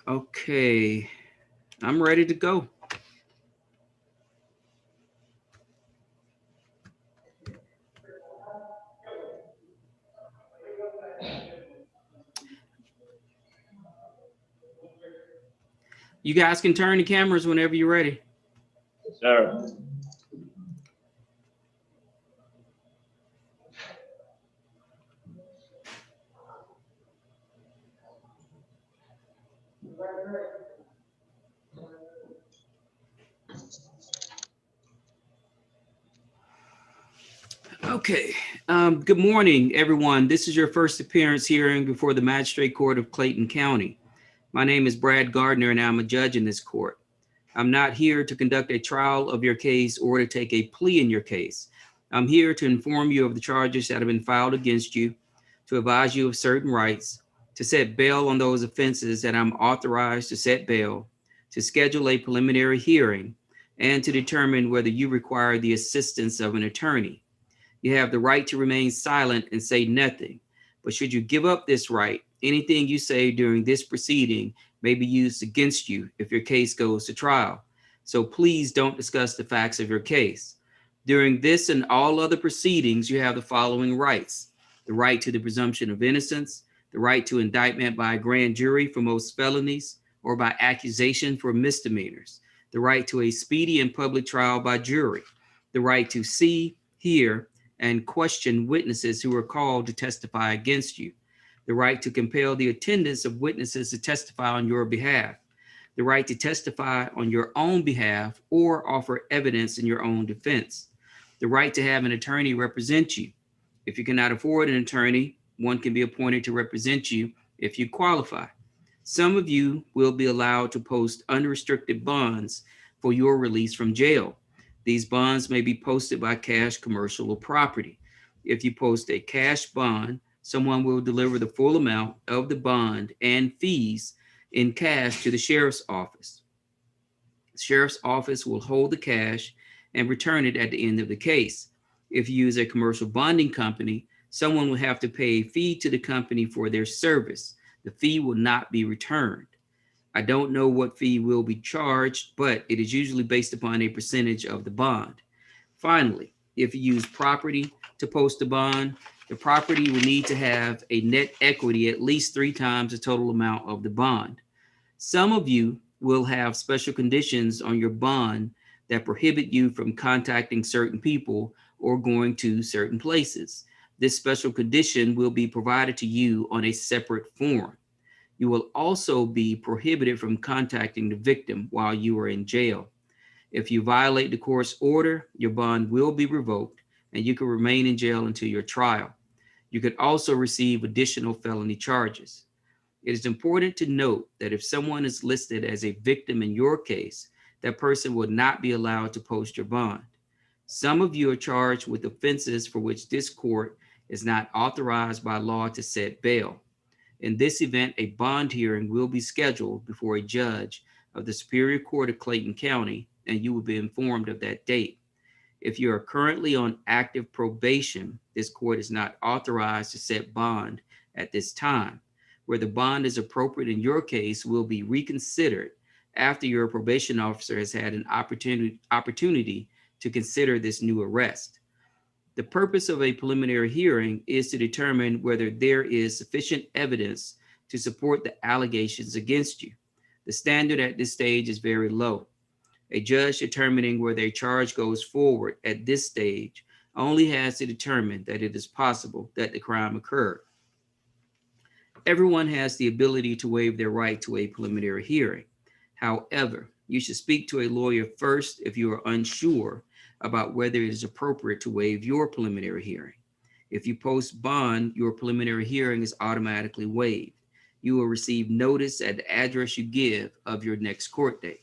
Okay, I'm ready to go. You guys can turn the cameras whenever you're ready. Sir. Okay, good morning, everyone. This is your first appearance hearing before the Magistrate Court of Clayton County. My name is Brad Gardner, and I'm a judge in this court. I'm not here to conduct a trial of your case or to take a plea in your case. I'm here to inform you of the charges that have been filed against you, to advise you of certain rights, to set bail on those offenses that I'm authorized to set bail, to schedule a preliminary hearing, and to determine whether you require the assistance of an attorney. You have the right to remain silent and say nothing. But should you give up this right, anything you say during this proceeding may be used against you if your case goes to trial. So please don't discuss the facts of your case. During this and all other proceedings, you have the following rights: the right to the presumption of innocence, the right to indictment by a grand jury for most felonies or by accusation for misdemeanors, the right to a speedy and public trial by jury, the right to see, hear, and question witnesses who are called to testify against you, the right to compel the attendance of witnesses to testify on your behalf, the right to testify on your own behalf or offer evidence in your own defense, the right to have an attorney represent you. If you cannot afford an attorney, one can be appointed to represent you if you qualify. Some of you will be allowed to post unrestricted bonds for your release from jail. These bonds may be posted by cash, commercial, or property. If you post a cash bond, someone will deliver the full amount of the bond and fees in cash to the sheriff's office. The sheriff's office will hold the cash and return it at the end of the case. If you use a commercial bonding company, someone will have to pay a fee to the company for their service. The fee will not be returned. I don't know what fee will be charged, but it is usually based upon a percentage of the bond. Finally, if you use property to post a bond, the property will need to have a net equity at least 3 times the total amount of the bond. Some of you will have special conditions on your bond that prohibit you from contacting certain people or going to certain places. This special condition will be provided to you on a separate form. You will also be prohibited from contacting the victim while you are in jail. If you violate the court's order, your bond will be revoked and you can remain in jail until your trial. You could also receive additional felony charges. It is important to note that if someone is listed as a victim in your case, that person will not be allowed to post your bond. Some of you are charged with offenses for which this court is not authorized by law to set bail. In this event, a bond hearing will be scheduled before a judge of the Superior Court of Clayton County, and you will be informed of that date. If you are currently on active probation, this court is not authorized to set bond at this time. Where the bond is appropriate in your case will be reconsidered after your probation officer has had an opportunity to consider this new arrest. The purpose of a preliminary hearing is to determine whether there is sufficient evidence to support the allegations against you. The standard at this stage is very low. A judge determining whether a charge goes forward at this stage only has to determine that it is possible that the crime occurred. Everyone has the ability to waive their right to a preliminary hearing. However, you should speak to a lawyer first if you are unsure about whether it is appropriate to waive your preliminary hearing. If you post bond, your preliminary hearing is automatically waived. You will receive notice at the address you give of your next court date.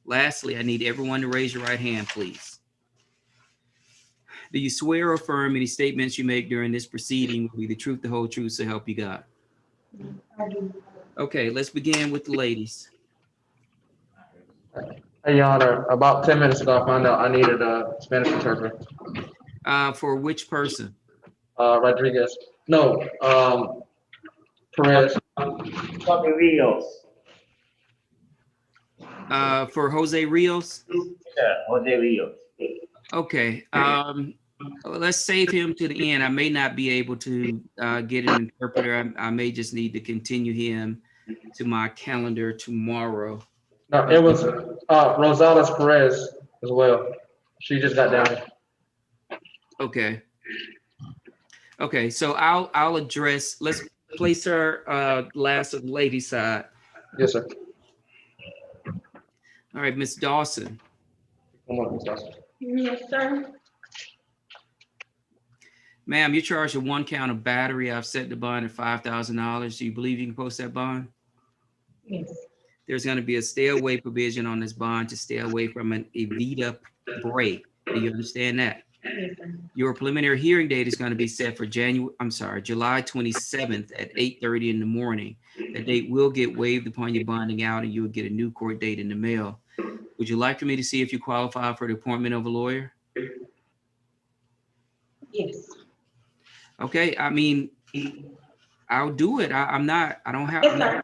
Lastly, I need everyone to raise your right hand, please. Do you swear or affirm any statements you make during this proceeding will be the truth, the whole truth, so help you God? Okay, let's begin with the ladies. Hey, Your Honor, about 10 minutes ago, I found out I needed a Spanish interpreter. For which person? Rodriguez. No, Perez. Rios. For Jose Rios? Yeah, Jose Rios. Okay. Let's save him to the end. I may not be able to get an interpreter. I may just need to continue him to my calendar tomorrow. No, it was Rosales Perez as well. She just got down. Okay. Okay, so I'll address, let's place her last of the lady side. Yes, sir. All right, Miss Dawson. One more, Ms. Dawson. Yes, sir. Ma'am, you're charged with 1 count of battery. I've set the bond at $5,000. Do you believe you can post that bond? Yes. There's going to be a stay away provision on this bond to stay away from an Evita break. Do you understand that? Yes, sir. Your preliminary hearing date is going to be set for July 27th at 8:30 in the morning. The date will get waived upon your bonding out and you will get a new court date in the mail. Would you like for me to see if you qualify for the appointment of a lawyer? Yes. Okay, I mean, I'll do it. I'm not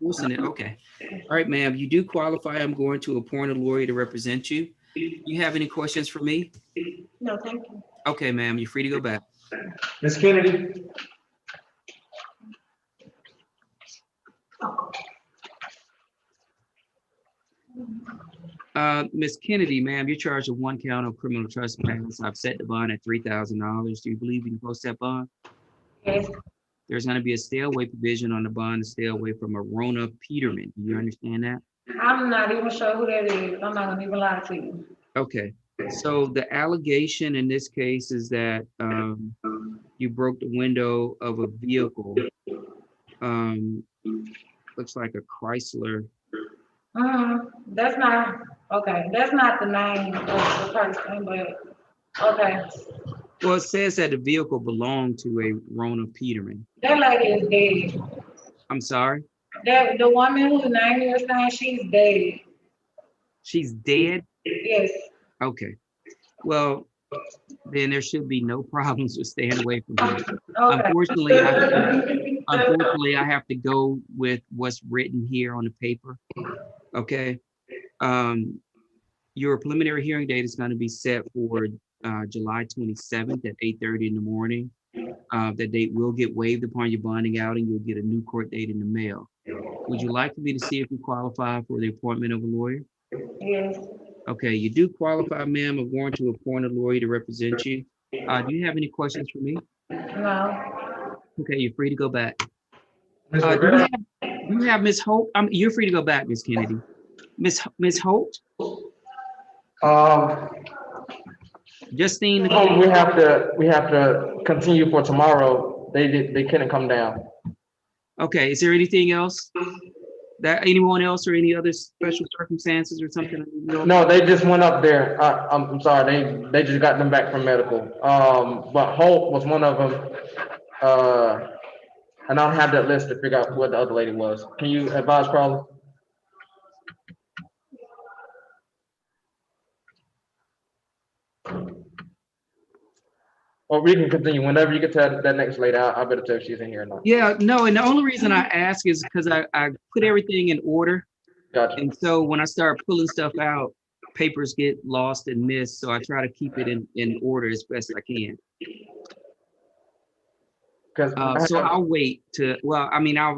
forcing it. Okay. All right, ma'am, you do qualify. I'm going to appoint a lawyer to represent you. Do you have any questions for me? No, thank you. Okay, ma'am, you're free to go back. Ms. Kennedy. Ms. Kennedy, ma'am, you're charged with 1 count of criminal trespass. I've set the bond at $3,000. Do you believe you can post that bond? Yes. There's going to be a stay away provision on the bond to stay away from a Rona Peterman. Do you understand that? I'm not even sure who that is. I'm not gonna even lie to you. Okay. So the allegation in this case is that you broke the window of a vehicle. Looks like a Chrysler. That's not, okay, that's not the name of the person, but, okay. Well, it says that the vehicle belonged to a Rona Peterman. That lady is dead. I'm sorry? The woman whose name you're saying, she's dead. She's dead? Yes. Okay. Well, then there should be no problems with staying away from her. Okay. Unfortunately, I have to go with what's written here on the paper. Okay. Your preliminary hearing date is going to be set for July 27th at 8:30 in the morning. That date will get waived upon your bonding out and you'll get a new court date in the mail. Would you like for me to see if you qualify for the appointment of a lawyer? Yes. Okay, you do qualify, ma'am. I'm going to appoint a lawyer to represent you. Do you have any questions for me? No. Okay, you're free to go back. Ms. Do Rivera? you have Miss Holt? You're free to go back, Miss Kennedy. Miss Holt? Justine. We have to continue for tomorrow. They couldn't come down. Okay, is there anything else? That anyone else or any other special circumstances or something? No, they just went up there. I'm sorry, they just got them back from medical. But Holt was one of them. And I don't have that list to figure out what the other lady was. Can you advise, Carla? Or we can continue whenever you get to that next lady. I better tell if she's in here or not. Yeah, no, and the only reason I ask is because I put everything in order. Gotcha. And so when I start pulling stuff out, papers get lost and missed. So I try to keep it in order as best I can. So I'll wait to, well, I mean, I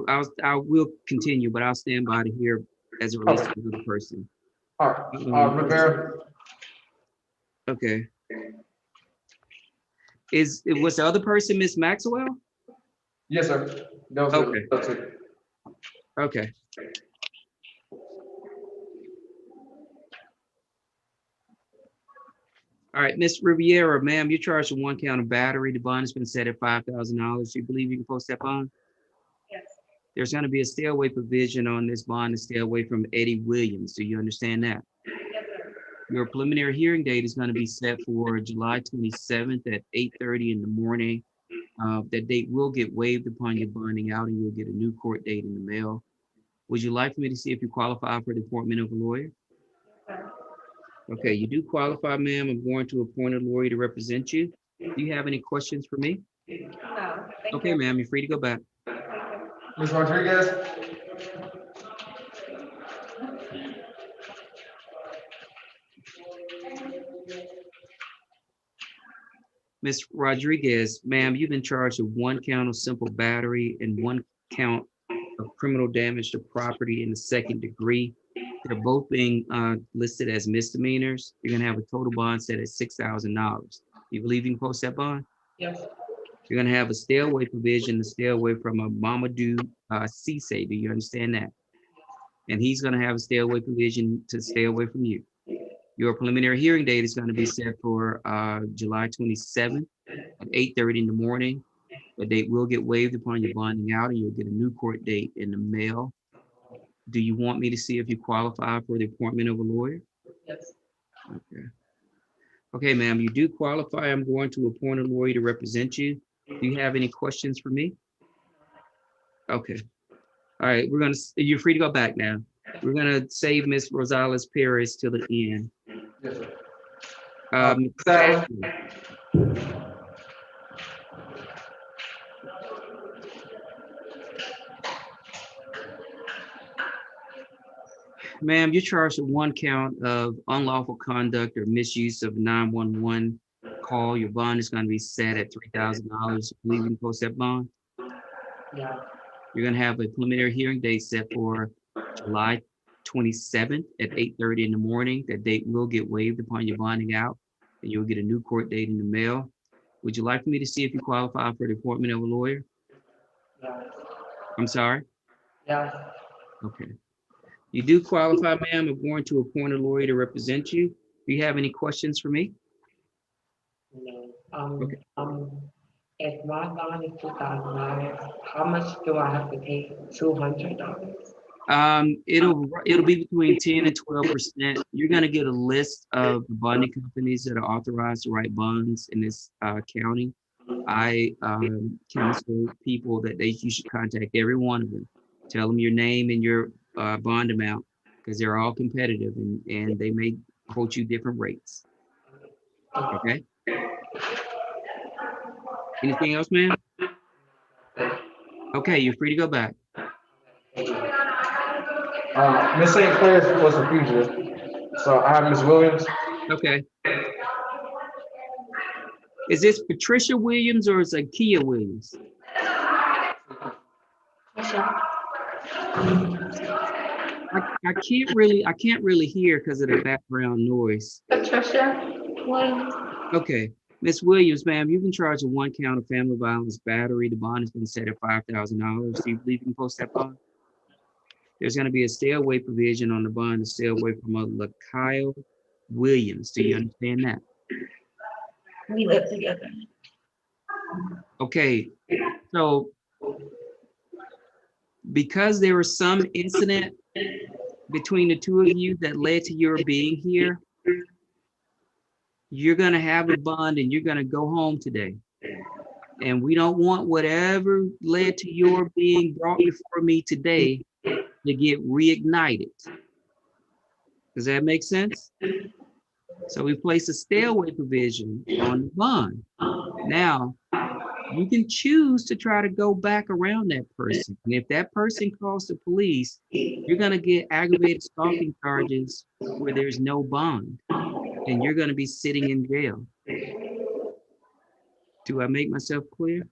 will continue, but I'll stand by to hear as it relates to the person. All right, Rivera. Okay. Was the other person Miss Maxwell? Yes, sir. Okay. That's it. Okay. All right, Miss Riviera, ma'am, you're charged with 1 count of battery. The bond has been set at $5,000. Do you believe you can post that bond? Yes. There's going to be a stay away provision on this bond to stay away from Eddie Williams. Do you understand that? Yes, sir. Your preliminary hearing date is going to be set for July 27th at 8:30 in the morning. That date will get waived upon your bonding out and you'll get a new court date in the mail. Would you like for me to see if you qualify for the appointment of a lawyer? Yes. Okay, you do qualify, ma'am. I'm going to appoint a lawyer to represent you. Do you have any questions for me? No. Okay, ma'am, you're free to go back. Ms. Rodriguez? Ms. Rodriguez, ma'am, you've been charged with 1 count of simple battery and 1 count of criminal damage to property in the 2nd degree. They're both being listed as misdemeanors. You're gonna have a total bond set at $6,000. You believe you can post that bond? Yes. You're gonna have a stay away provision to stay away from a Mamadou Cisse. Do you understand that? And he's gonna have a stay away provision to stay away from you. Your preliminary hearing date is gonna be set for July 27th at 8:30 in the morning. The date will get waived upon your bonding out, and you'll get a new court date in the mail. Do you want me to see if you qualify for the appointment of a lawyer? Yes. Okay. Okay, ma'am, you do qualify. I'm going to appoint a lawyer to represent you. Do you have any questions for me? Okay. All right, you're free to go back now. We're gonna save Ms. Rosales Perez till the end. Yes, sir. Ashley. Ma'am, you're charged with 1 count of unlawful conduct or misuse of 911 call. Your bond is going to be set at $3,000. Believe you can post that bond? Yeah. You're going to have a preliminary hearing date set for July 27th at 8:30 in the morning. That date will get waived upon your bonding out, and you'll get a new court date in the mail. Would you like for me to see if you qualify for the appointment of a lawyer? Yeah. I'm sorry? Yeah. Okay. You do qualify, ma'am. I'm going to appoint a lawyer to represent you. Do you have any questions for me? No. Okay. If my bond is $2,000, how much do I have to pay? $200? It'll be between 10 and 12%. You're gonna get a list of the bonding companies that are authorized to write bonds in this county. I counsel people that you should contact every one of them. Tell them your name and your bond amount, because they're all competitive and they may quote you different rates. Okay. Anything else, ma'am? Okay, you're free to go back. Miss St. Clair's was a fugitive. So I have Miss Williams. Okay. Is this Patricia Williams or is it Kia Williams? I can't really hear because of the background noise. Patricia Williams. Okay, Miss Williams, ma'am, you've been charged with 1 count of family violence battery. The bond has been set at $5,000. Do you believe you can post that bond? There's going to be a stay away provision on the bond to stay away from a LaKyle Williams. Do you understand that? We live together. Okay, so because there was some incident between the two of you that led to your being here, you're going to have a bond and you're going to go home today. And we don't want whatever led to your being brought before me today to get reignited. Does that make sense? So we place a stay away provision on the bond. Now, you can choose to try to go back around that person. And if that person calls the police, you're going to get aggravated stalking charges where there's no bond. And you're going to be sitting in jail. Do I make myself clear?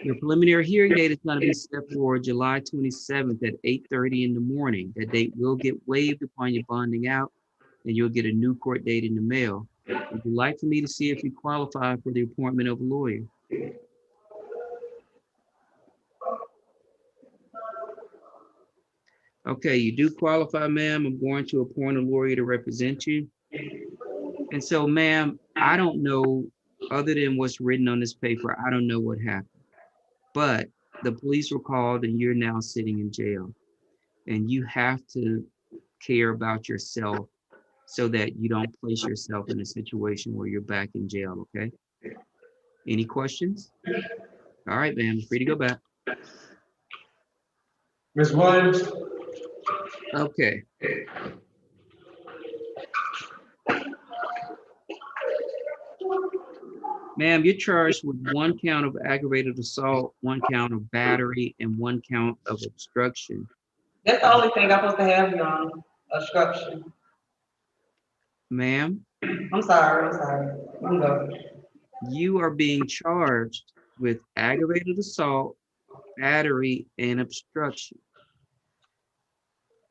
Your preliminary hearing date is going to be set for July 27th at 8:30 in the morning. That date will get waived upon your bonding out, and you'll get a new court date in the mail. Would you like for me to see if you qualify for the appointment of a lawyer? Okay, you do qualify, ma'am. I'm going to appoint a lawyer to represent you. And so, ma'am, I don't know, other than what's written on this paper, I don't know what happened. But the police were called and you're now sitting in jail. And you have to care about yourself so that you don't place yourself in a situation where you're back in jail, okay? Any questions? All right, ma'am, free to go back. Miss Williams. Okay. Ma'am, you're charged with 1 count of aggravated assault, 1 count of battery, and 1 count of obstruction. That's the only thing I'm supposed to have you on, obstruction. Ma'am? I'm sorry. No. You are being charged with aggravated assault, battery, and obstruction.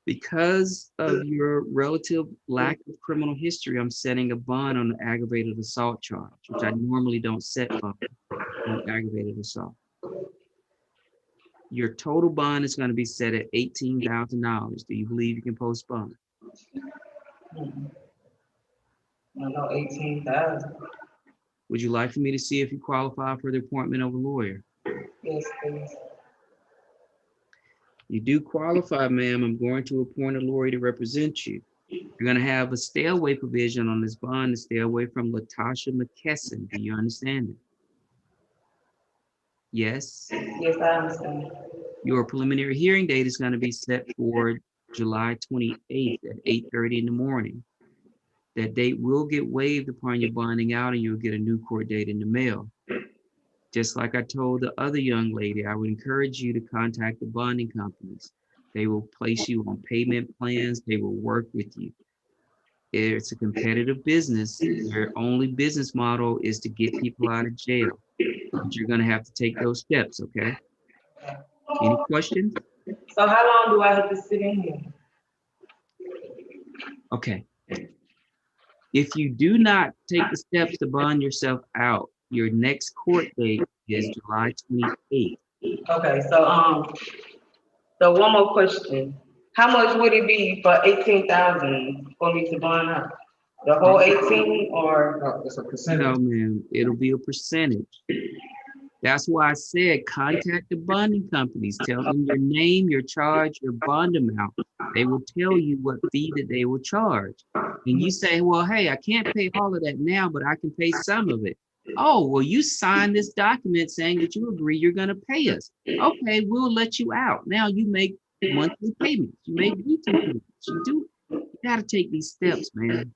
Because of your relative lack of criminal history, I'm setting a bond on the aggravated assault charge, which I normally don't set bond on aggravated assault. Your total bond is going to be set at $18,000. Do you believe you can post bond? I know 18,000. Would you like for me to see if you qualify for the appointment of a lawyer? Yes, please. You do qualify, ma'am. I'm going to appoint a lawyer to represent you. You're going to have a stay away provision on this bond to stay away from Latasha McKesson. Do you understand it? Yes. Yes, I understand. Your preliminary hearing date is going to be set for July 28th at 8:30 in the morning. That date will get waived upon your bonding out, and you'll get a new court date in the mail. Just like I told the other young lady, I would encourage you to contact the bonding companies. They will place you on payment plans. They will work with you. It's a competitive business. Their only business model is to get people out of jail. But you're going to have to take those steps, okay? Any questions? So how long do I have to sit in here? Okay. If you do not take the steps to bond yourself out, your next court date is July 28th. Okay, so one more question. How much would it be for 18,000 for me to bond out? The whole 18 or? No, it's a percentage. No, ma'am, it'll be a percentage. That's why I said contact the bonding companies. Tell them your name, your charge, your bond amount. They will tell you what fee that they will charge. And you say, well, hey, I can't pay all of that now, but I can pay some of it. Oh, well, you signed this document saying that you agree you're going to pay us. Okay, we'll let you out. Now you make monthly payments. You make weekly payments. You got to take these steps, man.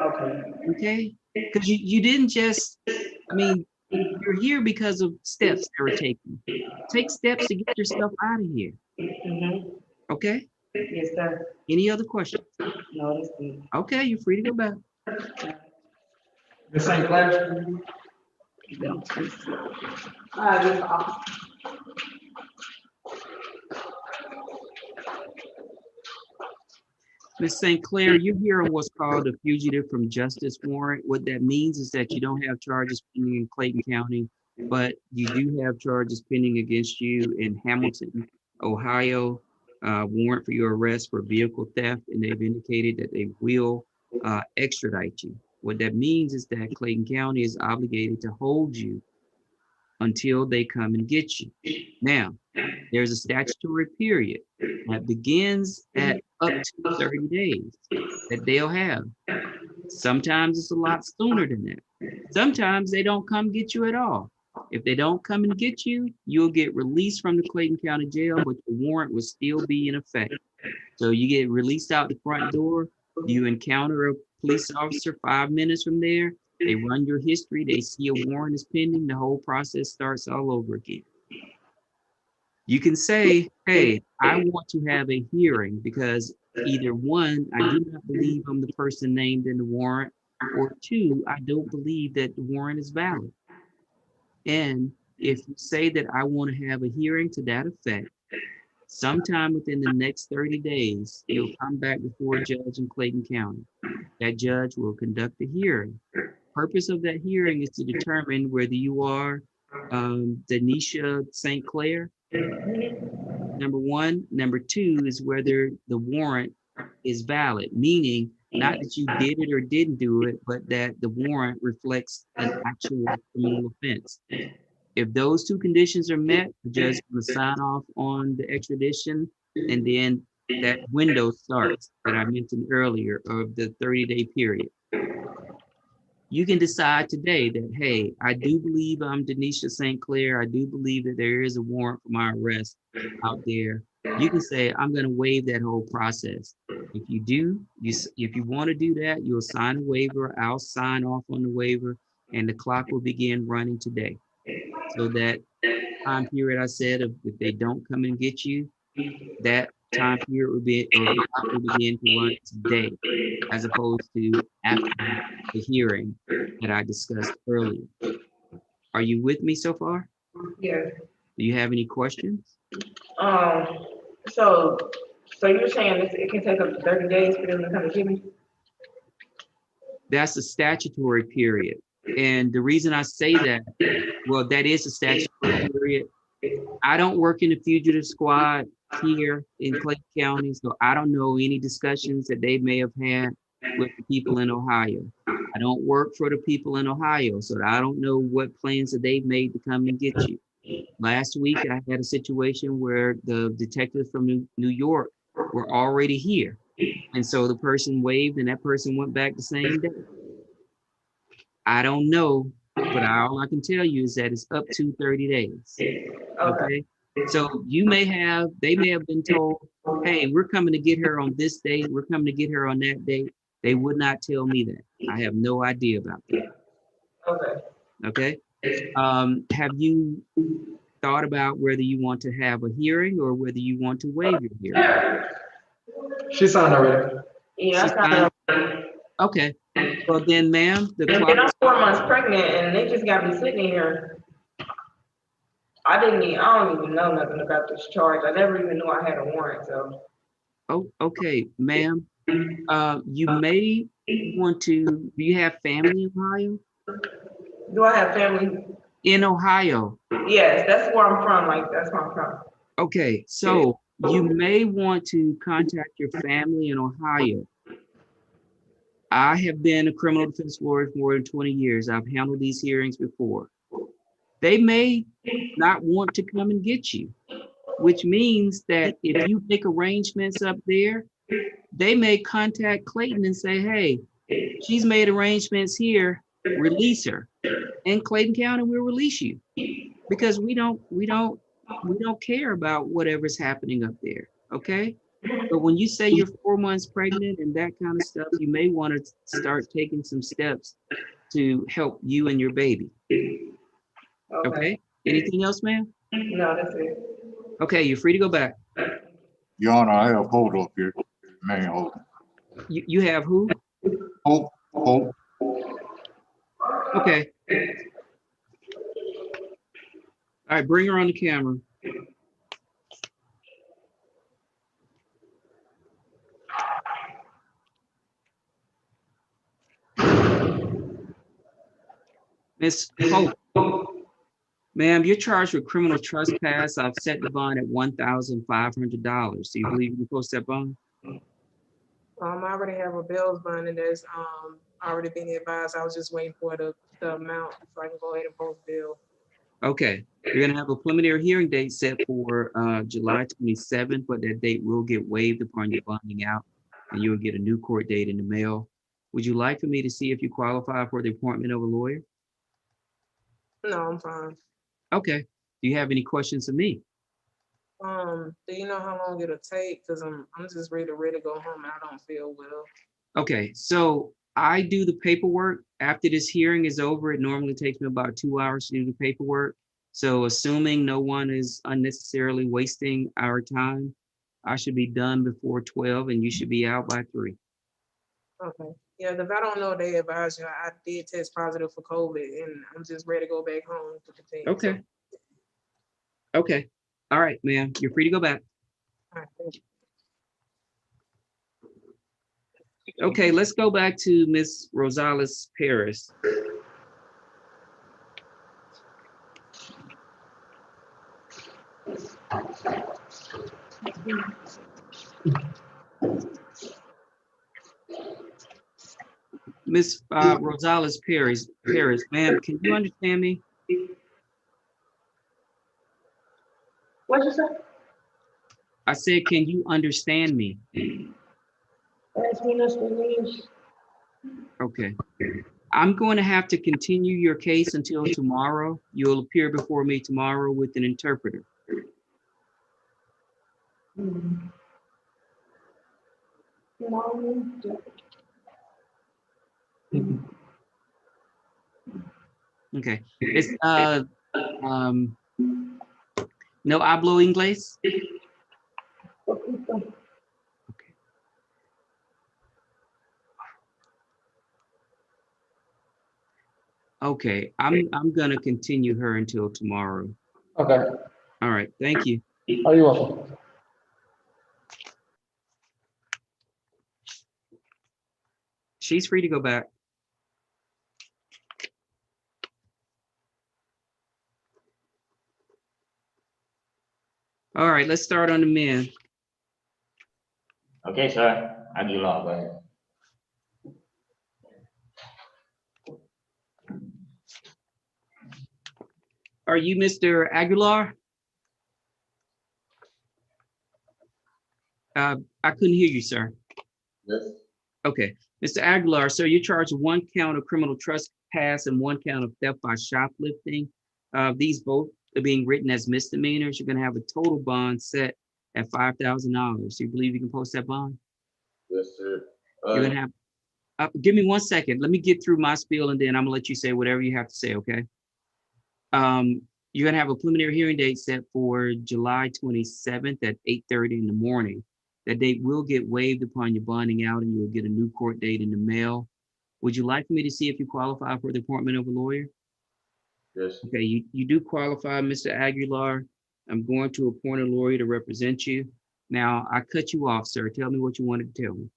Okay. Okay? Because you didn't just, I mean, you're here because of steps they were taking. Take steps to get yourself out of here. Mm-hmm. Okay? Yes, sir. Any other questions? No, that's good. Okay, you're free to go back. The same class? That's all. Ms. St. Clair, you're here on what's called a fugitive from justice warrant. What that means is that you don't have charges pending in Clayton County, but you do have charges pending against you in Hamilton, Ohio, warrant for your arrest for vehicle theft, and they've indicated that they will extradite you. What that means is that Clayton County is obligated to hold you until they come and get you. Now, there's a statutory period that begins at up to 30 days that they'll have. Sometimes it's a lot sooner than that. Sometimes they don't come get you at all. If they don't come and get you, you'll get released from the Clayton County Jail, but the warrant will still be in effect. So you get released out the front door, you encounter a police officer 5 minutes from there, they run your history, they see a warrant is pending, the whole process starts all over again. You can say, hey, I want to have a hearing because either one, I do not believe I'm the person named in the warrant, or two, I don't believe that the warrant is valid. And if you say that I want to have a hearing to that effect, sometime within the next 30 days, you'll come back before a judge in Clayton County. That judge will conduct a hearing. Purpose of that hearing is to determine whether you are Denisha St. Clair, number one. Number two is whether the warrant is valid, meaning not that you did it or didn't do it, but that the warrant reflects an actual criminal offense. If those two conditions are met, the judge is going to sign off on the extradition, and then that window starts that I mentioned earlier of the 30-day period. You can decide today that, hey, I do believe I'm Denisha St. Clair. I do believe that there is a warrant for my arrest out there. You can say, I'm going to waive that whole process. If you do, if you want to do that, you'll sign a waiver. I'll sign off on the waiver, and the clock will begin running today. So that time period I said, if they don't come and get you, that time period will be, or the clock will begin to run today, as opposed to after the hearing that I discussed earlier. Are you with me so far? Yeah. Do you have any questions? So you're saying it can take up to 30 days for them to come and get me? That's a statutory period. And the reason I say that, well, that is a statutory period. I don't work in the fugitive squad here in Clayton County, so I don't know any discussions that they may have had with the people in Ohio. I don't work for the people in Ohio, so I don't know what plans that they've made to come and get you. Last week, I had a situation where the detectives from New York were already here. And so the person waved and that person went back the same day. I don't know, but all I can tell you is that it's up to 30 days. Okay. So they may have been told, hey, we're coming to get her on this date. We're coming to get her on that date. They would not tell me that. I have no idea about that. Okay. Have you thought about whether you want to have a hearing or whether you want to waive your hearing? She signed already. Yeah, She I signed? Okay. Well then, ma'am, the And clock. I'm 4 months pregnant and they just got me sitting here. I don't even know nothing about this charge. I never even knew I had a warrant, so. Oh, okay, ma'am. You may want to, do you have family in Ohio? Do I have family? In Ohio. Yes, that's where I'm from, like, that's where I'm from. Okay, so you may want to contact your family in Ohio. I have been a criminal defense lawyer for more than 20 years. I've handled these hearings before. They may not want to come and get you, which means that if you make arrangements up there, they may contact Clayton and say, hey, she's made arrangements here, release her. In Clayton County, we'll release you because we don't care about whatever's happening up there, okay? But when you say you're 4 months pregnant and that kind of stuff, you may want to start taking some steps to help you and your baby. Okay? Anything else, ma'am? No, that's it. Okay, you're free to go back. Your Honor, I have Holt up here. Man, Holt. You have who? Holt. Okay. All right, bring her on the camera. Miss Holt, ma'am, you're charged with criminal trespass. I've set the bond at $1,500. Do you believe you can post that bond? I already have a bail bond and there's already been advised. I was just waiting for the amount so I can go ahead and post bill. Okay, you're gonna have a preliminary hearing date set for July 27th, but that date will get waived upon your bonding out and you'll get a new court date in the mail. Would you like for me to see if you qualify for the appointment of a lawyer? No, I'm fine. Okay, do you have any questions of me? Do you know how long it'll take? Cause I'm just ready to go home and I don't feel well. Okay, so I do the paperwork. After this hearing is over, it normally takes me about 2 hours to do the paperwork. So assuming no one is unnecessarily wasting our time, I should be done before 12 and you should be out by 3. Okay. Yeah, if I don't know, they advise you. I did test positive for COVID and I'm just ready to go back home to continue. Okay. Okay. All right, ma'am, you're free to go back. All right, thank you. Okay, let's go back to Ms. Rosales Paris. Ms. Rosales Paris, ma'am, can you understand me? What'd you say? I said, can you understand me? Okay. I'm going to have to continue your case until tomorrow. You'll appear before me tomorrow with an interpreter. Okay. It's no hablo inglés. Okay. Okay, I'm gonna continue her until tomorrow. Okay, All right, thank you. are you welcome? She's free to go back. All right, let's start on the men. Okay, sir. Aguilar, go ahead. Are you Mr. Aguilar? I couldn't hear you, sir. Yes. Okay, Mr. Aguilar, sir, you're charged with 1 count of criminal trespass and 1 count of theft by shoplifting. These both are being written as misdemeanors. You're gonna have a total bond set at $5,000. Do you believe you can post that bond? Yes, sir. You're gonna have, give me 1 second. Let me get through my spiel and then I'm gonna let you say whatever you have to say, okay? You're gonna have a preliminary hearing date set for July 27th at 8:30 in the morning. That date will get waived upon your bonding out and you'll get a new court date in the mail. Would you like me to see if you qualify for the appointment of a lawyer? Yes. Okay, you do qualify, Mr. Aguilar. I'm going to appoint a lawyer to represent you. Now, I cut you off, sir. Tell me what you wanted to tell me.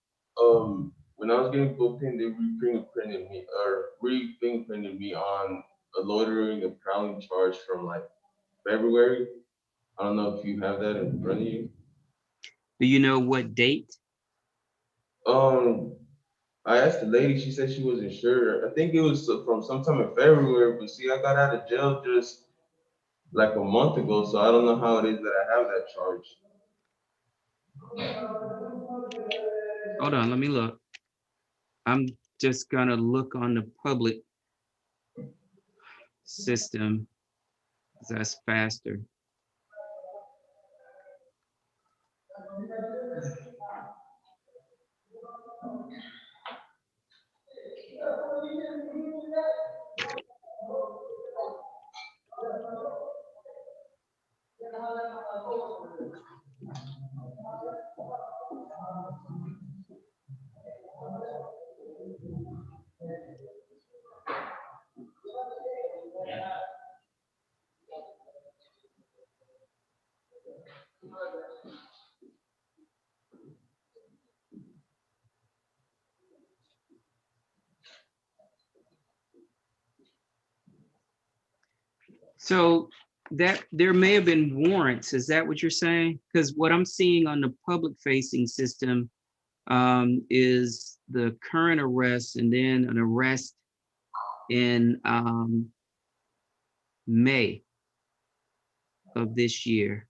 When I was getting booked in, they re-fingerprinted me on a loitering and prowling charge from like February. I don't know if you have that in front of you. Do you know what date? I asked the lady, she said she wasn't sure. I think it was from sometime in February, but see, I got out of jail just like a month ago, so I don't know how it is that I have that charge. Hold on, let me look. I'm just gonna look on the public system, 'cause that's faster. So that there may have been warrants, is that what you're saying? Because what I'm seeing on the public facing system is the current arrest and then an arrest in May of this year.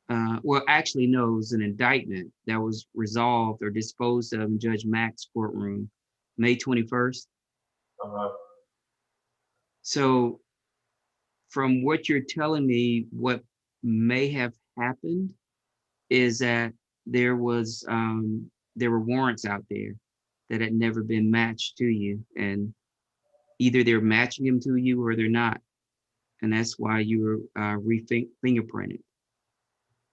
Well, actually, no, it was an indictment that was resolved or disposed of in Judge Mack's courtroom, May 21st. So from what you're telling me, what may have happened is that there were warrants out there that had never been matched to you, and either they're matching them to you or they're not, and that's why you were re-fingerprinted.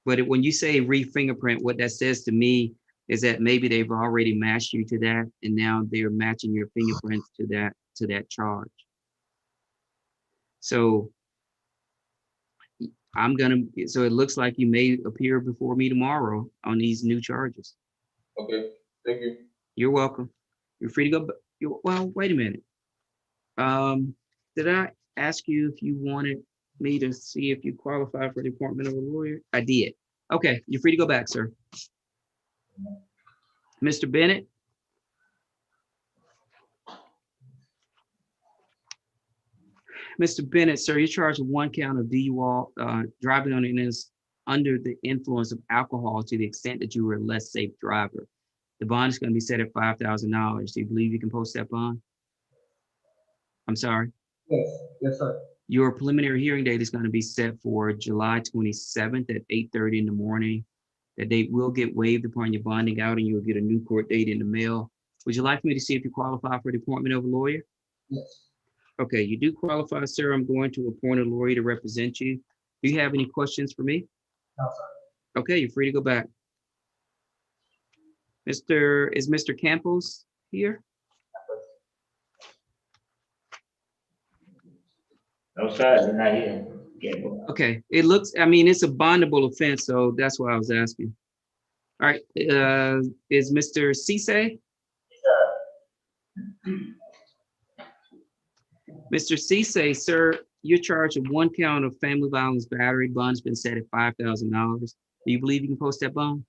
But when you say re-fingerprint, what that says to me is that maybe they've already matched you to that, and now they're matching your fingerprints to that charge. So so it looks like you may appear before me tomorrow on these new charges. Okay, thank you. You're welcome. You're free to go. Well, wait a minute. Did I ask you if you wanted me to see if you qualify for the appointment of a lawyer? I did. Okay, you're free to go back, sir. Mr. Bennett? Mr. Bennett, sir, you're charged with 1 count of DUI, driving under the influence of alcohol to the extent that you were a less safe driver. The bond is going to be set at $5,000. Do you believe you can post that bond? I'm sorry? Yes, sir. Your preliminary hearing date is going to be set for July 27th at 8:30 in the morning. That date will get waived upon your bonding out and you'll get a new court date in the mail. Would you like me to see if you qualify for the appointment of a lawyer? Yes. Okay, you do qualify, sir. I'm going to appoint a lawyer to represent you. Do you have any questions for me? No, sir. Okay, you're free to go back. Is Mr. Campos here? No, sir, you're not here. Can't go. Okay, it looks, I mean, it's a bondable offense, so that's why I was asking. All right, is Mr. Cisse? Mr. Cisse, sir, you're charged with 1 count of family violence battery. Bond's been set at $5,000. Do you believe you can post that bond?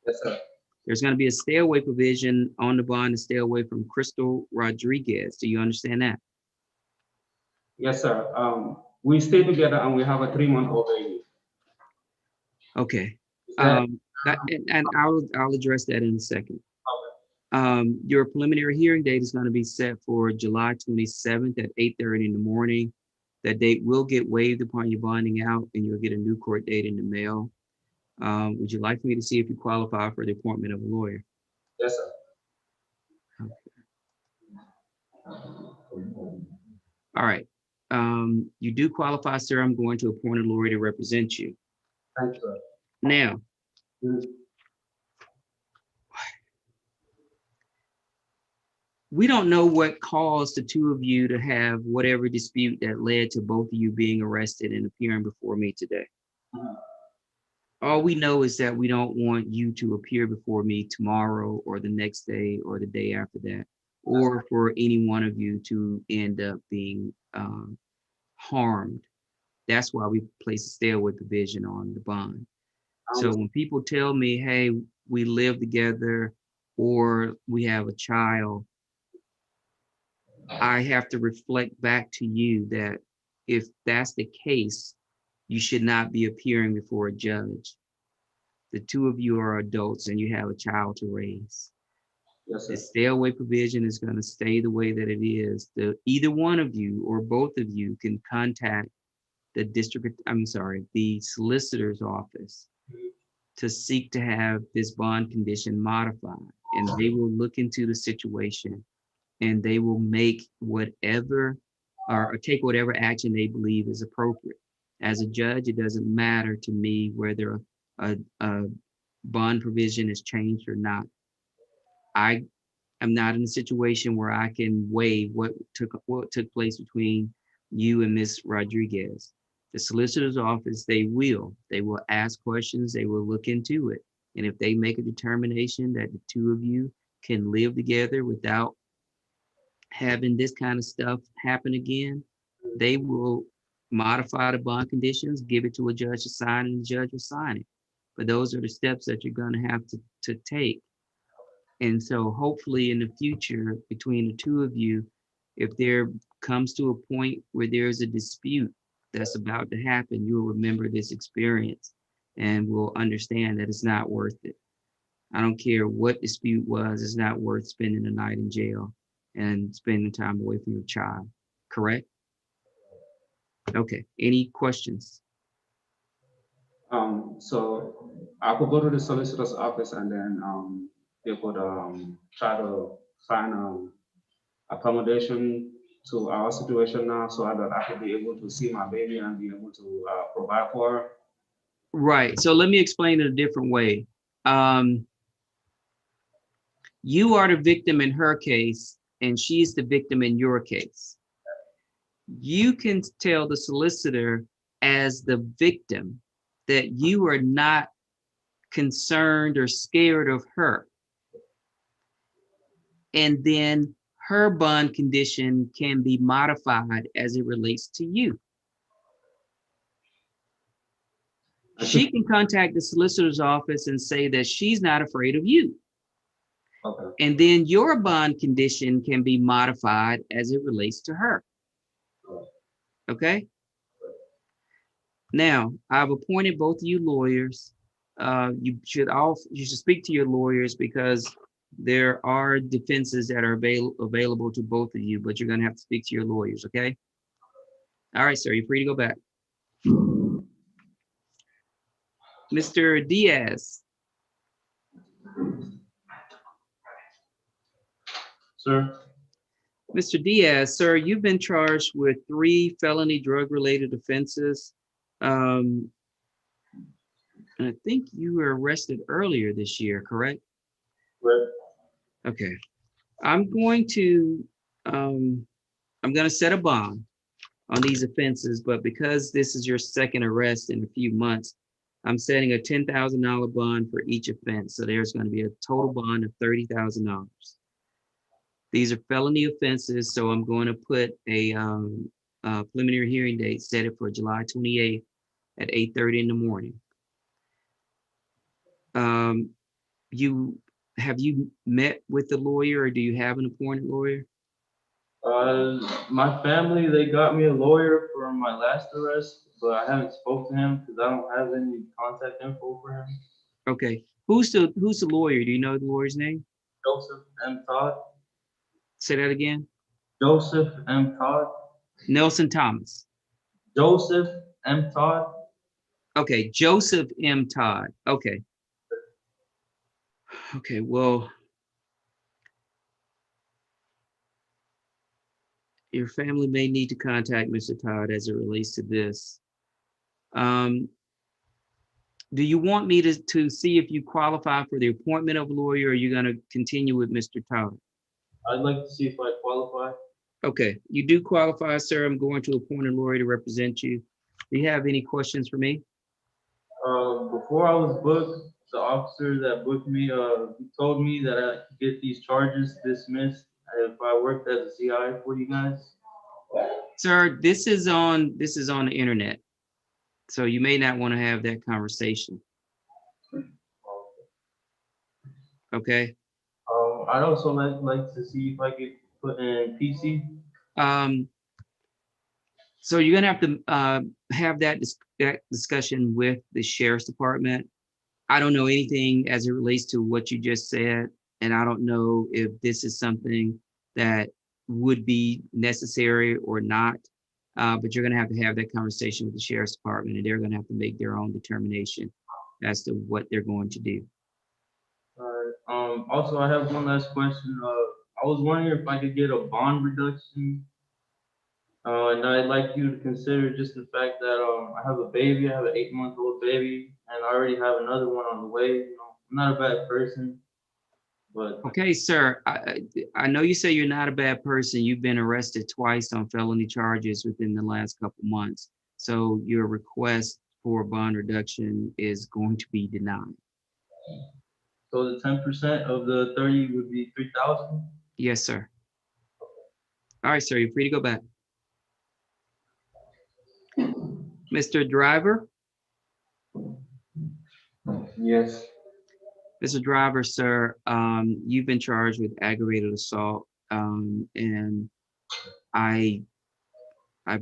Yes, sir. There's going to be a stay away provision on the bond to stay away from Crystal Rodriguez. Do you understand that? Yes, sir. We stay together and we have a 3-month-old baby. Okay. Is that- And I'll address that in a second. Your preliminary hearing date is going to be set for July 27th at 8:30 in the morning. That date will get waived upon your bonding out, and you'll get a new court date in the mail. Would you like me to see if you qualify for the appointment of a lawyer? Yes, sir. All right. You do qualify, sir. I'm going to appoint a lawyer to represent you. Thank you, sir. Now, we don't know what caused the two of you to have whatever dispute that led to both of you being arrested and appearing before me today. All we know is that we don't want you to appear before me tomorrow or the next day or the day after that, or for any one of you to end up being harmed. That's why we place a stay away provision on the bond. So when people tell me, hey, we live together or we have a child, I have to reflect back to you that if that's the case, you should not be appearing before a judge. The two of you are adults and you have a child to raise. Yes, sir. The stay away provision is going to stay the way that it is. Either one of you or both of you can contact the solicitor's office to seek to have this bond condition modified. And they will look into the situation and they will make whatever or take whatever action they believe is appropriate. As a judge, it doesn't matter to me whether a bond provision is changed or not. I am not in a situation where I can weigh what took place between you and Ms. Rodriguez. The solicitor's office, they will ask questions, they will look into it. And if they make a determination that the two of you can live together without having this kind of stuff happen again, they will modify the bond conditions, give it to a judge to sign, and the judge will sign it. But those are the steps that you're going to have to take. And so hopefully in the future, between the two of you, if there comes to a point where there's a dispute that's about to happen, you'll remember this experience and will understand that it's not worth it. I don't care what dispute was, it's not worth spending the night in jail and spending time away from your child, correct? Okay, any questions? So I could go to the solicitor's office and then they could try to find accommodation to our situation now so that I could be able to see my baby and be able to provide for her. Right, so let me explain it a different way. You are the victim in her case and she's the victim in your case. You can tell the solicitor as the victim that you are not concerned or scared of her. And then her bond condition can be modified as it relates to you. She can contact the solicitor's office and say that she's not afraid of you. Okay. And then your bond condition can be modified as it relates to her. Okay? Now, I've appointed both of you lawyers. You should speak to your lawyers because there are defenses that are available to both of you, but you're going to have to speak to your lawyers, okay? All right, sir, you're free to go back. Mr. Diaz. Sir? Mr. Diaz, sir, you've been charged with 3 felony drug-related offenses. And I think you were arrested earlier this year, correct? Right. Okay. I'm going to set a bond. on these offenses, but because this is your second arrest in a few months, I'm setting a $10,000 bond for each offense. So there's going to be a total bond of $30,000. These are felony offenses, so I'm going to put a preliminary hearing date, set it for July 28th at 8:30 in the morning. Have you met with the lawyer, or do you have an appointed lawyer? My family, they got me a lawyer for my last arrest, but I haven't spoke to him because I don't have any contact info for him. Okay, who's the lawyer? Do you know the lawyer's name? Joseph M. Todd. Say that again. Joseph M. Todd. Nelson Thomas. Joseph M. Todd. Okay, Joseph M. Todd. Okay. Okay, well, your family may need to contact Mr. Todd as it relates to this. Do you want me to see if you qualify for the appointment of a lawyer, or are you going to continue with Mr. Todd? I'd like to see if I qualify. Okay, you do qualify, sir. I'm going to appoint a lawyer to represent you. Do you have any questions for me? Before I was booked, the officer that booked me, he told me that I could get these charges dismissed if I worked as a CI for you guys. Sir, this is on the internet, so you may not want to have that conversation. Okay. I'd also like to see if I could put in PC. So you're gonna have to have that discussion with the sheriff's department. I don't know anything as it relates to what you just said, and I don't know if this is something that would be necessary or not. But you're gonna have to have that conversation with the sheriff's department, and they're gonna have to make their own determination as to what they're going to do. Also, I have one last question. I was wondering if I could get a bond reduction. And I'd like you to consider just the fact that I have a baby. I have an 8-month-old baby, and I already have another one on the way. You know, I'm not a bad person, but Okay, sir, I know you say you're not a bad person. You've been arrested twice on felony charges within the last couple months. So your request for bond reduction is going to be denied. so the 10% of the 30 would be 3,000. Yes, sir. All right, sir, you're free to go back. Mr. Driver? Yes. Mr. Driver, sir, you've been charged with aggravated assault, and I've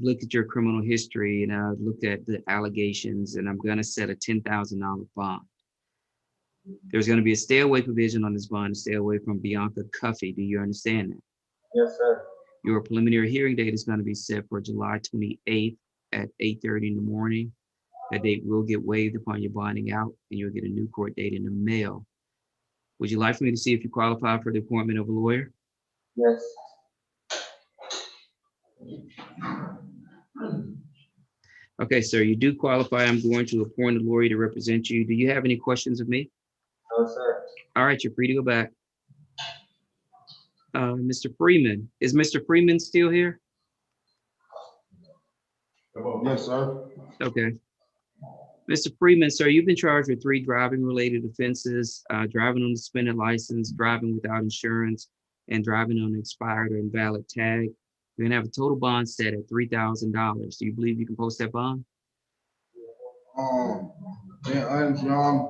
looked at your criminal history, and I've looked at the allegations, and I'm going to set a $10,000 bond. There's going to be a stay away provision on this bond to stay away from Bianca Cuffey. Do you understand that? Yes, sir. Your preliminary hearing date is going to be set for July 28th at 8:30 in the morning. That date will get waived upon your bonding out, and you'll get a new court date in the mail. Would you like for me to see if you qualify for the appointment of a lawyer? Yes. Okay, sir, you do qualify. I'm going to appoint a lawyer to represent you. Do you have any questions of me? No, sir. All right, you're free to go back. Mr. Freeman, is Mr. Freeman still here? Yes, sir. Okay. Mr. Freeman, sir, you've been charged with 3 driving-related offenses, driving on a suspended license, driving without insurance, and driving on an expired or invalid tag. You're gonna have a total bond set at $3,000. Do you believe you can post that bond? Yeah,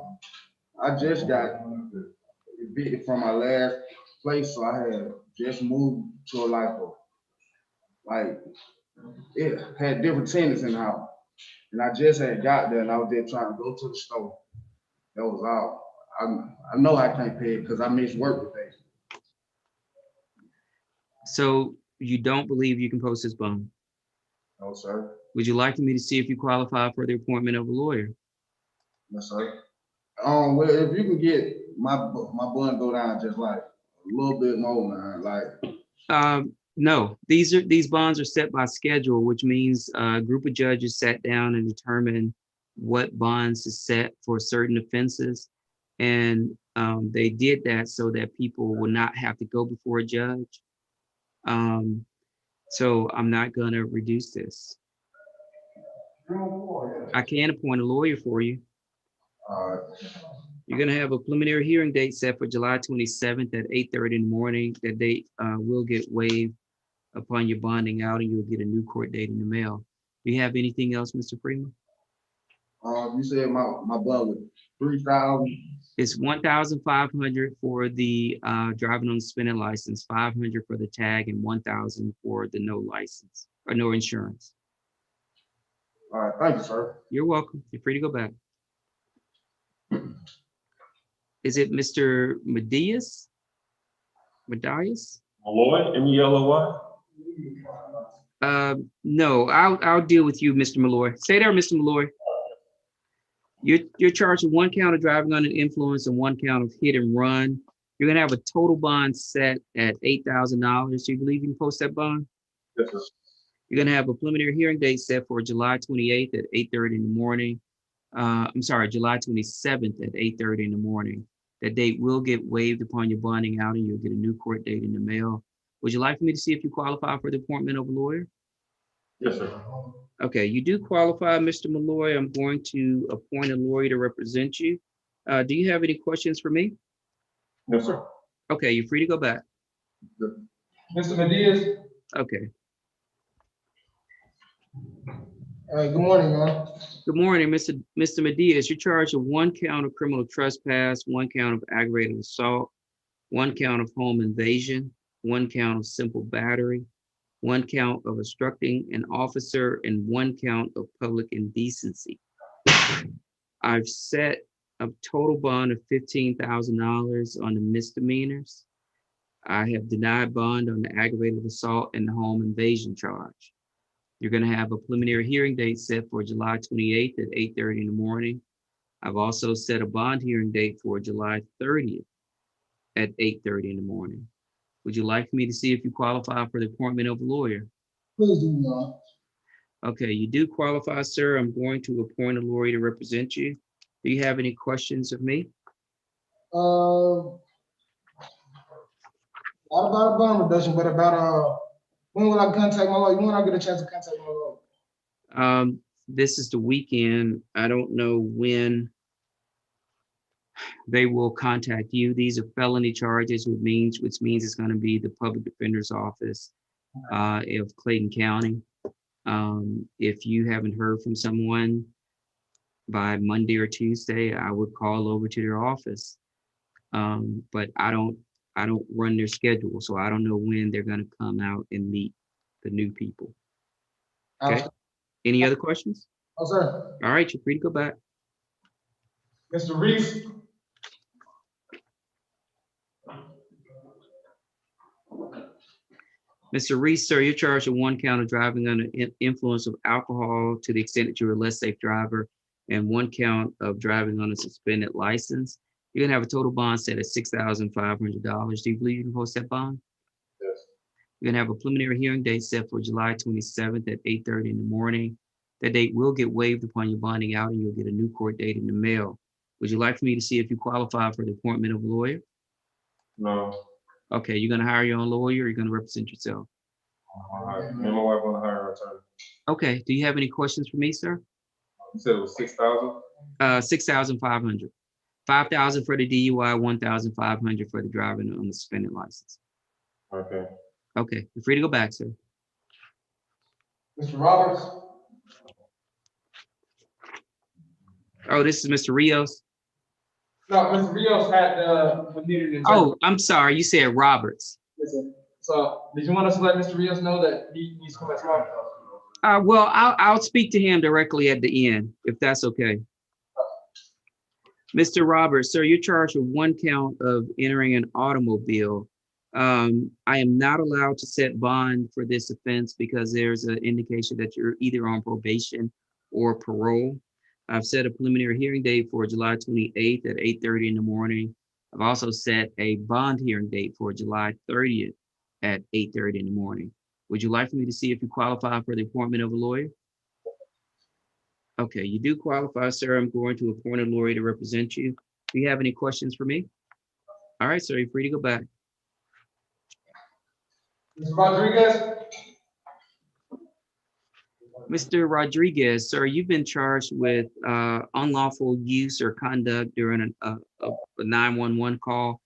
I just got evicted from my last place, so I had just moved to a life of, like, it had different tenants in the house. And I just had got there and I was there trying to go to the store. That was all. I know I can't pay it because I missed work today. So you don't believe you can post this bond? No, sir. Would you like me to see if you qualify for the appointment of a lawyer? Yes, sir. Well, if you can get my bond go down just like a little bit more, man, like. No, these bonds are set by schedule, which means a group of judges sat down and determined what bonds to set for certain offenses. And they did that so that people would not have to go before a judge. So I'm not gonna reduce this. I can appoint a lawyer for you. You're gonna have a preliminary hearing date set for July 27th at 8:30 in the morning. That date will get waived upon your bonding out, and you'll get a new court date in the mail. Do you have anything else, Mr. Freeman? You said my bond was 3,000. It's 1,500 for the driving on suspended license, 500 for the tag, and 1,000 for the no license or no insurance. All right, thank you, sir. You're welcome. You're free to go back. Is it Mr. Medias? Medias? Malloy, M-E-L-O-Y? No, I'll deal with you, Mr. Malloy. Stay there, Mr. Malloy. You're charged with 1 count of driving under the influence and 1 count of hit and run. You're gonna have a total bond set at $8,000. Do you believe you can post that bond? Yes, sir. You're gonna have a preliminary hearing date set for July 28th at 8:30 in the morning. I'm sorry, July 27th at 8:30 in the morning. That date will get waived upon your bonding out, and you'll get a new court date in the mail. Would you like for me to see if you qualify for the appointment of a lawyer? Yes, sir. Okay, you do qualify, Mr. Malloy. I'm going to appoint a lawyer to represent you. Do you have any questions for me? No, sir. Okay, you're free to go back. Mr. Medias? Okay, Good morning, man. good morning, Mr. Medias. You're charged with 1 count of criminal trespass, 1 count of aggravated assault, 1 count of home invasion, 1 count of simple battery, 1 count of obstructing an officer, and 1 count of public indecency. I've set a total bond of $15,000 on the misdemeanors. I have denied bond on the aggravated assault and the home invasion charge. You're gonna have a preliminary hearing date set for July 28th at 8:30 in the morning. I've also set a bond hearing date for July 30th at 8:30 in the morning. Would you like me to see if you qualify for the appointment of a lawyer? Please do not. Okay, you do qualify, sir. I'm going to appoint a lawyer to represent you. Do you have any questions of me? Not about a bond reduction, but about, when will I contact my lawyer? When will I get a chance to contact my lawyer? This is the weekend. I don't know when they will contact you. These are felony charges, which means it's going to be the public defender's office of Clayton County. If you haven't heard from someone by Monday or Tuesday, I would call over to their office. But I don't run their schedule, so I don't know when they're going to come out and meet the new people. Okay. Any other questions? Oh, sir. All right, you're free to go back. Mr. Reese? Mr. Reese, sir, you're charged with 1 count of driving under influence of alcohol to the extent that you're a less safe driver, and 1 count of driving on a suspended license. You're gonna have a total bond set at $6,500. Do you believe you can post that bond? Yes. You're gonna have a preliminary hearing date set for July 27th at 8:30 in the morning. That date will get waived upon your bonding out, and you'll get a new court date in the mail. Would you like for me to see if you qualify for the appointment of a lawyer? No. Okay, you're gonna hire your own lawyer, or you're gonna represent yourself? All right. Me and my wife want to hire an attorney. Okay, do you have any questions for me, sir? You said it was 6,000? 6,500. 5,000 for the DUI, 1,500 for the driving on the suspended license. Okay. Okay, you're free to go back, sir. Mr. Roberts? Oh, this is Mr. Rios? No, Mr. Rios had needed an Oh, I'm sorry, you said Roberts. Listen, so did you want us to let Mr. Rios know that he needs to come back tomorrow? Well, I'll speak to him directly at the end, if that's okay. Mr. Roberts, sir, you're charged with 1 count of entering an automobile. I am not allowed to set bond for this offense because there's an indication that you're either on probation or parole. I've set a preliminary hearing date for July 28th at 8:30 in the morning. I've also set a bond hearing date for July 30th at 8:30 in the morning. Would you like for me to see if you qualify for the appointment of a lawyer? Okay, you do qualify, sir. I'm going to appoint a lawyer to represent you. Do you have any questions for me? All right, sir, you're free to go back. Mr. Rodriguez? Mr. Rodriguez, sir, you've been charged with unlawful use or conduct during a 911 call.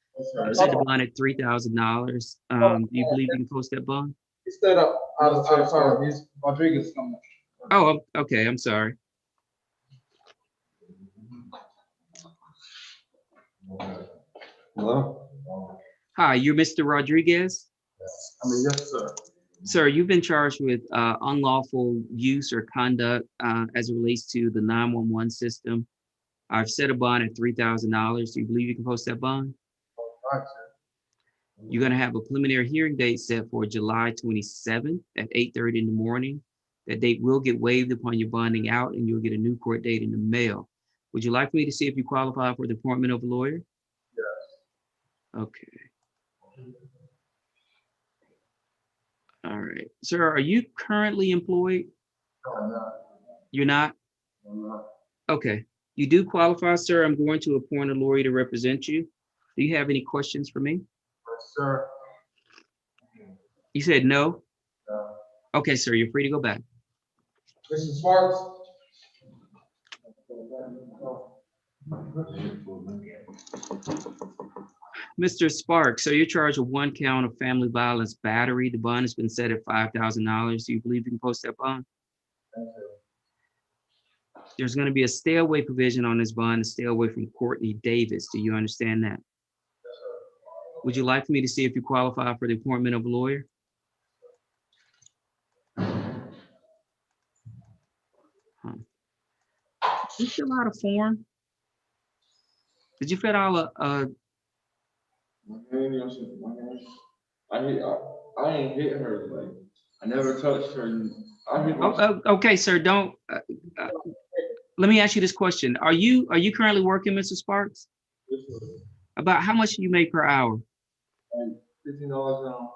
I've set the bond at $3,000. Do you believe you can post that bond? He stood up out of turn. He's Rodriguez coming. Oh, okay, I'm sorry. Hello? Hi, you're Mr. Rodriguez? Yes, sir. Sir, you've been charged with unlawful use or conduct as it relates to the 911 system. I've set a bond at $3,000. Do you believe you can post that bond? Right, sir. You're going to have a preliminary hearing date set for July 27th at 8:30 in the morning. That date will get waived upon your bonding out, and you'll get a new court date in the mail. Would you like me to see if you qualify for the appointment of a lawyer? Yes. Okay. All right. Sir, are you currently employed? No, I'm not. You're not? I'm not. Okay. You do qualify, sir. I'm going to appoint a lawyer to represent you. Do you have any questions for me? Yes, sir. You said no? No. Okay, sir, you're free to go back. Mr. Sparks? Mr. Sparks, so you're charged with 1 count of family violence battery. The bond has been set at $5,000. Do you believe you can post that bond? There's going to be a stay away provision on this bond to stay away from Courtney Davis. Do you understand that? Would you like for me to see if you qualify for the appointment of a lawyer? Did you fill out a form? Did you fill out a I ain't hit her, like, I never touched her. okay, sir, don't, let me ask you this question. Are you currently working, Mr. Sparks? About how much do you make per hour? $15 an hour.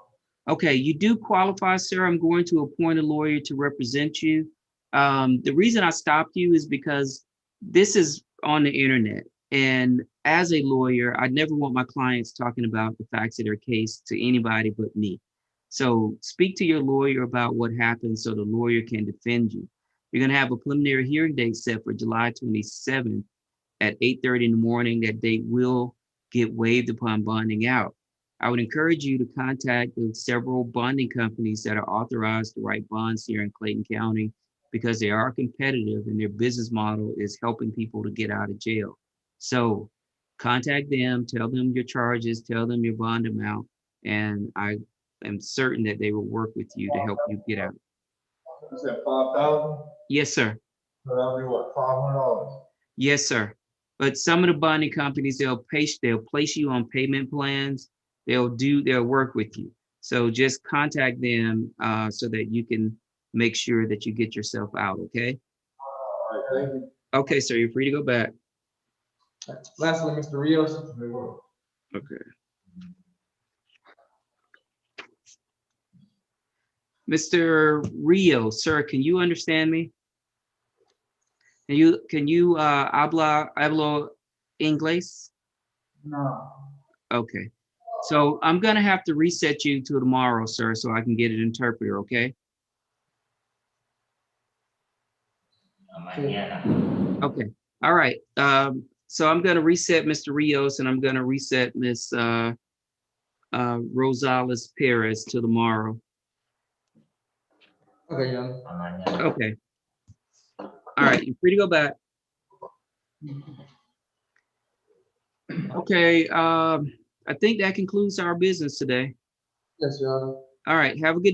Okay, you do qualify, sir. I'm going to appoint a lawyer to represent you. The reason I stopped you is because this is on the internet. And as a lawyer, I never want my clients talking about the facts of their case to anybody but me. So speak to your lawyer about what happened so the lawyer can defend you. You're going to have a preliminary hearing date set for July 27th at 8:30 in the morning. That date will get waived upon bonding out. I would encourage you to contact the several bonding companies that are authorized to write bonds here in Clayton County because they are competitive and their business model is helping people to get out of jail. So contact them, tell them your charges, tell them your bond amount, and I am certain that they will work with you to help you get out. You said 5,000? Yes, sir. So that'll be what, $500? Yes, sir. But some of the bonding companies, they'll place you on payment plans. They'll work with you. So just contact them so that you can make sure that you get yourself out, okay? All right, thank you. Okay, sir, you're free to go back. Lastly, Mr. Rios. Okay. Mr. Rio, sir, can you understand me? Can you hablo inglés? No. Okay. So I'm gonna have to reset you to tomorrow, sir, so I can get an interpreter, okay? Okay, all right. So I'm gonna reset Mr. Rios and I'm gonna reset Miss Rosales Perez to tomorrow. Okay, young. Okay. All right, you're free to go back. Okay, I think that concludes our business today. Yes, Your Honor. All right, have a good day.